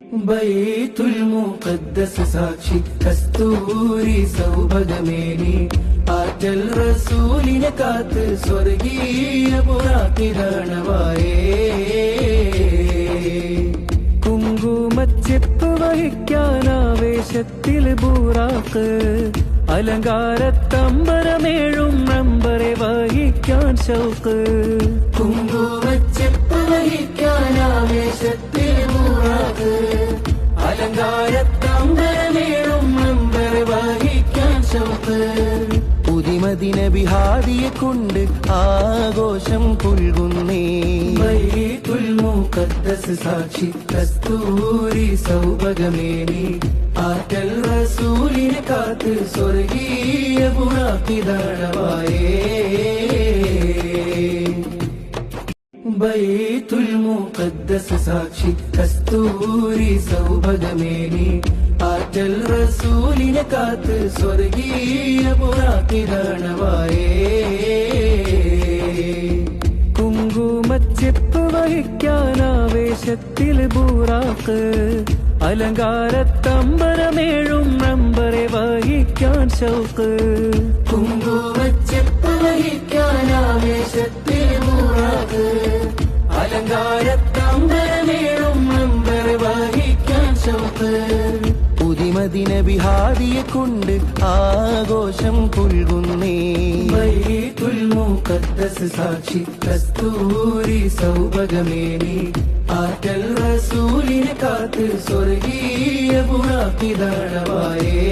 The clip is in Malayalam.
ബൈത്തുൽ മുഖദ്ദസ് സാക്ഷി കസ്തൂരി സൗഭഗമേനി ആറ്റൽ റസൂലിനെ കാത്ത് സ്വർഗീയ പുറാക്കിരണവായേ കുങ്കുമച്ചെപ്പ് വഹിക്കാനാവേശത്തിൽ ബൂറാക്ക് അലങ്കാരത്തമ്പരമേഴും നമ്പറെ വഹിക്കാൻ ഷൗക്ക് കുങ്കുമച്ചെപ്പ് വഹിക്കാനാവേശത്തിൽ ബൂറാക്ക് അലങ്കാരത്തമ്പരമേഴും നമ്പറെ വഹിക്കാൻ ഷൗക്ക് പുതിമദിന ബിഹാദിയെ കൊണ്ട് ആഘോഷം പുൽകുന്നേ ബൈത്തുൽ മുഖദ്ദസ് സാക്ഷി കസ്തൂരി സൗഭഗമേനി ആറ്റൽ റസൂലിനെ കാത്ത് സ്വർഗീയ പുറാക്കിതാണവായേ ബൈത്തുൽ മുഖദ്ദസ് സാക്ഷി കസ്തൂരി സൗഭഗമേനി ആറ്റൽ റസൂലിനെ കാത്ത് സ്വർഗീയ പുറാക്കിതാണവായേ കുങ്കുമച്ചെപ്പ് വഹിക്കാനാവേശത്തിൽ ബൂറാക്ക് അലങ്കാരത്തമ്പരമേഴും നമ്പറെ വഹിക്കാൻ ഷൗക്ക് കുങ്കുമച്ചെപ്പ് വഹിക്കാനാവേശത്തിൽ ബൂറാക്ക് അലങ്കാരത്തമ്പരമേഴും നമ്പറെ വഹിക്കാൻ ഷൗക്ക് പുതിമദിന ബിഹാദിയെ കൊണ്ട് ആഘോഷം പുൽകുന്നേ ബൈത്തുൽ മുഖദ്ദസ് സാക്ഷി കസ്തൂരി സൗഭഗമേനി ആറ്റൽ റസൂലിനെ കാത്ത് സ്വർഗീയ പുറാക്കിതാണവായേ